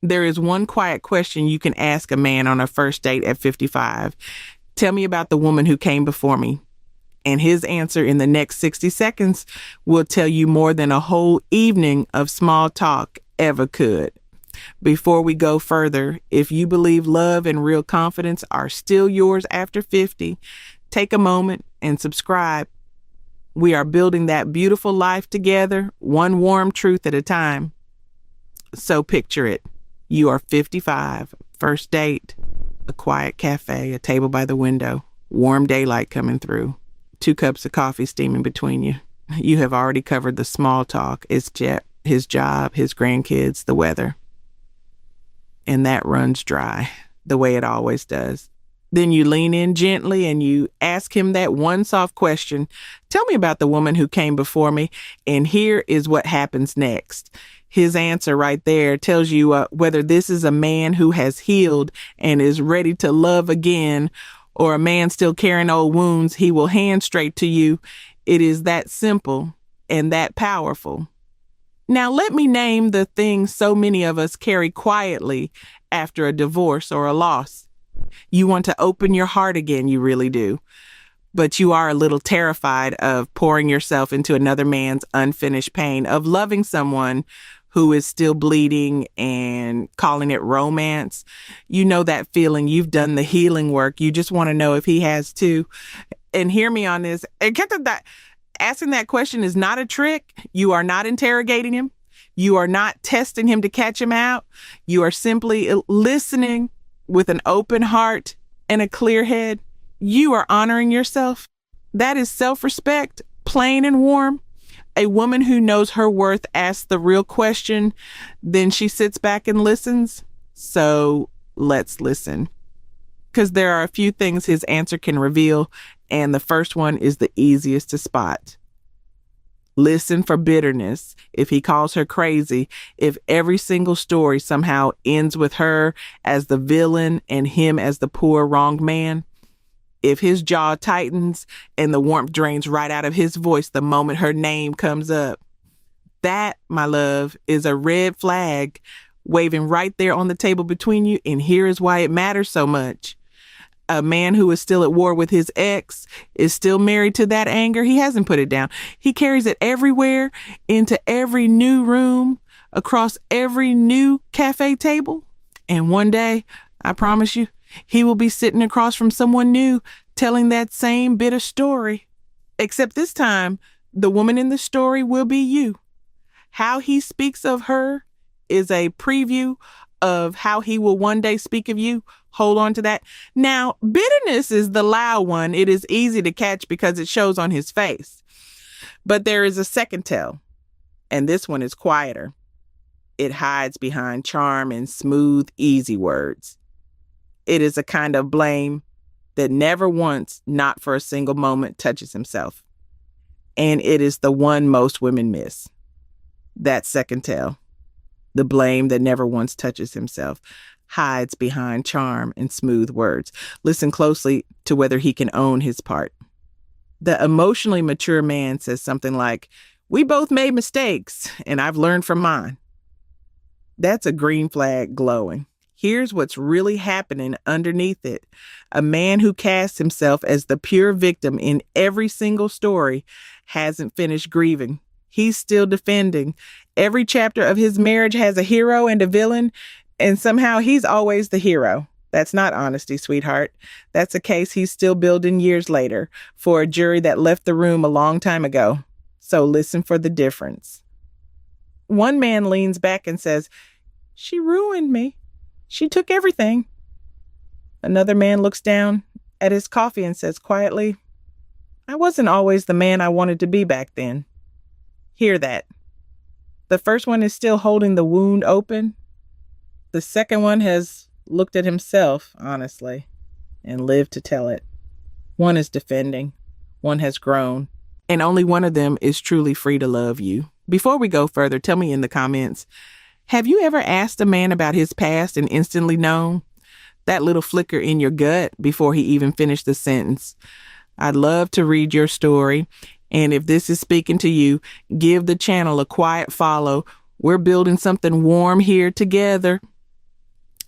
There is one quiet question you can ask a man on a first date at 55. Tell me about the woman who came before me. And his answer in the next 60 seconds will tell you more than a whole evening of small talk ever could. Before we go further, if you believe love and real confidence are still yours after 50, take a moment and subscribe. We are building that beautiful life together, one warm truth at a time. So picture it. You are 55, first date, a quiet cafe, a table by the window, warm daylight coming through, 2 cups of coffee steaming between you. You have already covered the small talk, his job, his grandkids, the weather. And that runs dry, the way it always does. Then you lean in gently and you ask him that one soft question. Tell me about the woman who came before me. And here is what happens next. His answer right there tells you whether this is a man who has healed and is ready to love again, or a man still carrying old wounds he will hand straight to you. It is that simple and that powerful. Now, let me name the things so many of us carry quietly after a divorce or a loss. You want to open your heart again, you really do. But you are a little terrified of pouring yourself into another man's unfinished pain, of loving someone who is still bleeding and calling it romance. You know that feeling. You've done the healing work. You just want to know if he has too. And hear me on this. And asking that question is not a trick. You are not interrogating him. You are not testing him to catch him out. You are simply listening with an open heart and a clear head. You are honoring yourself. That is self-respect, plain and warm. A woman who knows her worth asks the real question, then she sits back and listens. So let's listen. Because there are a few things his answer can reveal, and the first one is the easiest to spot. Listen for bitterness. If he calls her crazy, if every single story somehow ends with her as the villain and him as the poor, wronged man, if his jaw tightens and the warmth drains right out of his voice the moment her name comes up, that, my love, is a red flag waving right there on the table between you. And here is why it matters so much. A man who is still at war with his ex is still married to that anger. He hasn't put it down. He carries it everywhere, into every new room, across every new cafe table. And one day, I promise you, he will be sitting across from someone new, telling that same bitter story. Except this time, the woman in the story will be you. How he speaks of her is a preview of how he will one day speak of you. Hold on to that. Now, bitterness is the loud one. It is easy to catch because it shows on his face. But there is a second tell, and this one is quieter. It hides behind charm and smooth, easy words. It is a kind of blame that never once, not for a single moment, touches himself. And it is the one most women miss. That second tell. The blame that never once touches himself, hides behind charm and smooth words. Listen closely to whether he can own his part. The emotionally mature man says something like, "We both made mistakes, and I've learned from mine." That's a green flag glowing. Here's what's really happening underneath it. A man who casts himself as the pure victim in every single story hasn't finished grieving. He's still defending. Every chapter of his marriage has a hero and a villain, and somehow he's always the hero. That's not honesty, sweetheart. That's a case he's still building years later for a jury that left the room a long time ago. So listen for the difference. One man leans back and says, "She ruined me. She took everything." Another man looks down at his coffee and says quietly, "I wasn't always the man I wanted to be back then." Hear that. The first one is still holding the wound open. The second one has looked at himself, honestly, and lived to tell it. One is defending. One has grown. And only one of them is truly free to love you. Before we go further, tell me in the comments, have you ever asked a man about his past and instantly known? That little flicker in your gut before he even finished the sentence. I'd love to read your story. And if this is speaking to you, give the channel a quiet follow. We're building something warm here together.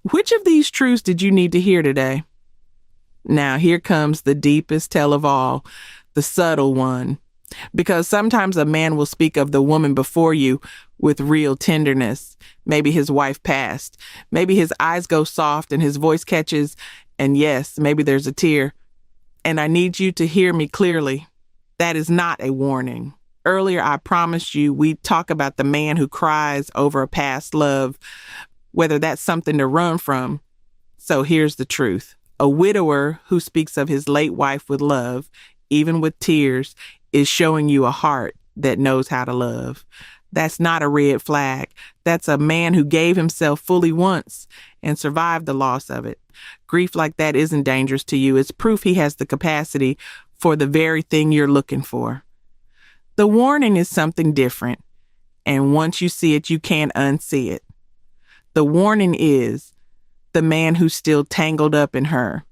Which of these truths did you need to hear today? Now, here comes the deepest tell of all, the subtle one. Because sometimes a man will speak of the woman before you with real tenderness. Maybe his wife passed. Maybe his eyes go soft and his voice catches, and yes, maybe there's a tear. And I need you to hear me clearly. That is not a warning. Earlier, I promised you we'd talk about the man who cries over a past love, whether that's something to run from. So here's the truth. A widower who speaks of his late wife with love, even with tears, is showing you a heart that knows how to love. That's not a red flag. That's a man who gave himself fully once and survived the loss of it. Grief like that isn't dangerous to you. It's proof he has the capacity for the very thing you're looking for. The warning is something different, and once you see it, you can't unsee it. The warning is the man who's still tangled up in her,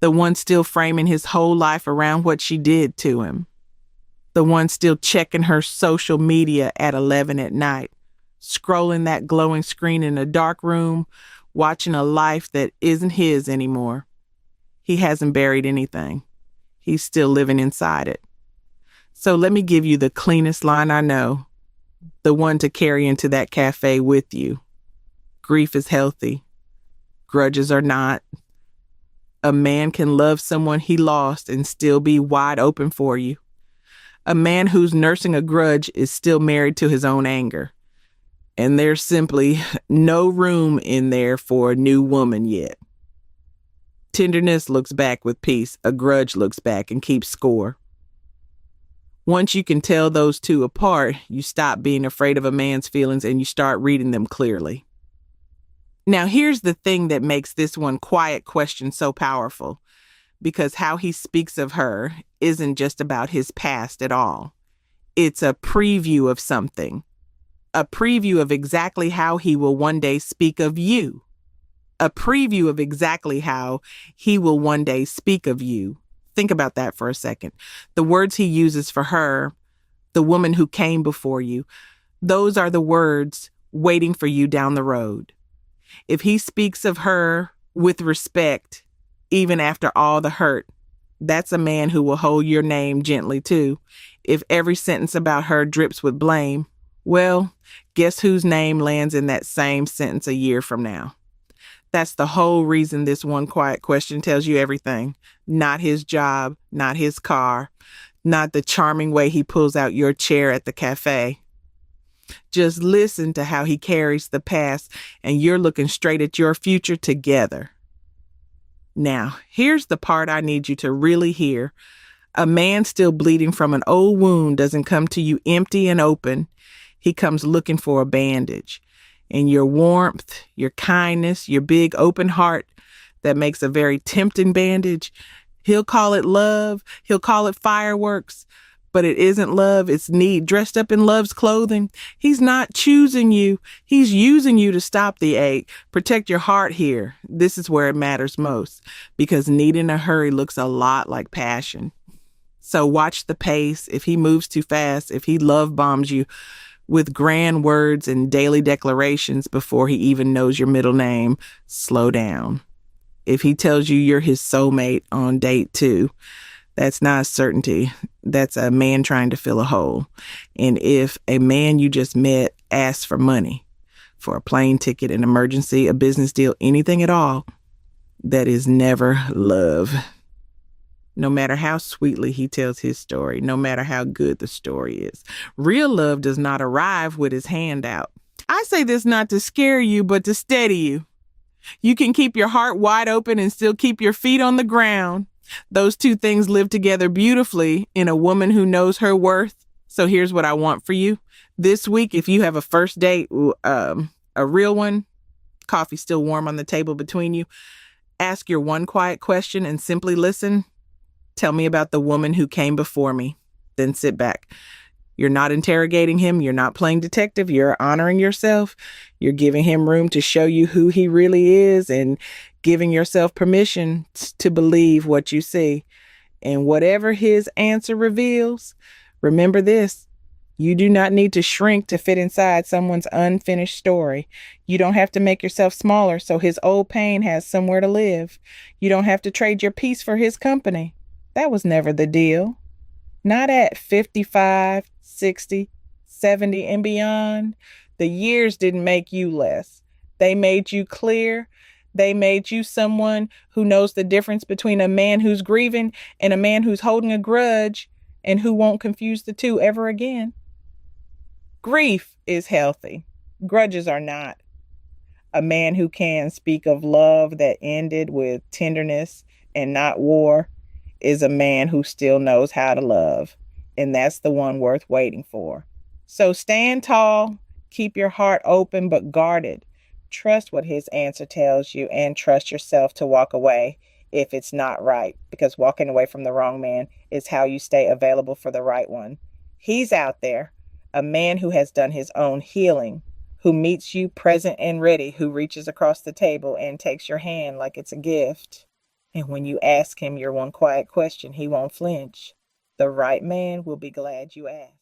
the one still framing his whole life around what she did to him, the one still checking her social media at 11 at night, scrolling that glowing screen in a dark room, watching a life that isn't his anymore. He hasn't buried anything. He's still living inside it. So let me give you the cleanest line I know, the one to carry into that cafe with you. Grief is healthy. Grudges are not. A man can love someone he lost and still be wide open for you. A man who's nursing a grudge is still married to his own anger. And there's simply no room in there for a new woman yet. Tenderness looks back with peace. A grudge looks back and keeps score. Once you can tell those two apart, you stop being afraid of a man's feelings and you start reading them clearly. Now, here's the thing that makes this one quiet question so powerful, because how he speaks of her isn't just about his past at all. It's a preview of something, a preview of exactly how he will one day speak of you, a preview of exactly how he will one day speak of you. Think about that for a second. The words he uses for her, the woman who came before you, those are the words waiting for you down the road. If he speaks of her with respect, even after all the hurt, that's a man who will hold your name gently too. If every sentence about her drips with blame, well, guess whose name lands in that same sentence a year from now? That's the whole reason this one quiet question tells you everything. Not his job, not his car, not the charming way he pulls out your chair at the cafe. Just listen to how he carries the past, and you're looking straight at your future together. Now, here's the part I need you to really hear. A man still bleeding from an old wound doesn't come to you empty and open. He comes looking for a bandage. And your warmth, your kindness, your big open heart that makes a very tempting bandage, he'll call it love. He'll call it fireworks. But it isn't love, it's need dressed up in love's clothing. He's not choosing you. He's using you to stop the ache. Protect your heart here. This is where it matters most, because need in a hurry looks a lot like passion. So watch the pace. If he moves too fast, if he love bombs you with grand words and daily declarations before he even knows your middle name, slow down. If he tells you you're his soulmate on date 2, that's not a certainty. That's a man trying to fill a hole. And if a man you just met asks for money, for a plane ticket, an emergency, a business deal, anything at all, that is never love. No matter how sweetly he tells his story, no matter how good the story is. Real love does not arrive with his hand out. I say this not to scare you, but to steady you. You can keep your heart wide open and still keep your feet on the ground. Those two things live together beautifully in a woman who knows her worth. So here's what I want for you. This week, if you have a first date, a real one, coffee still warm on the table between you, ask your one quiet question and simply listen. Tell me about the woman who came before me. Then sit back. You're not interrogating him. You're not playing detective. You're honoring yourself. You're giving him room to show you who he really is and giving yourself permission to believe what you see. And whatever his answer reveals, remember this. You do not need to shrink to fit inside someone's unfinished story. You don't have to make yourself smaller so his old pain has somewhere to live. You don't have to trade your peace for his company. That was never the deal. Not at 55, 60, 70, and beyond. The years didn't make you less. They made you clear. They made you someone who knows the difference between a man who's grieving and a man who's holding a grudge and who won't confuse the two ever again. Grief is healthy. Grudges are not. A man who can speak of love that ended with tenderness and not war is a man who still knows how to love. And that's the one worth waiting for. So stand tall, keep your heart open but guarded. Trust what his answer tells you and trust yourself to walk away if it's not right, because walking away from the wrong man is how you stay available for the right one. He's out there, a man who has done his own healing, who meets you present and ready, who reaches across the table and takes your hand like it's a gift. And when you ask him your one quiet question, he won't flinch. The right man will be glad you asked.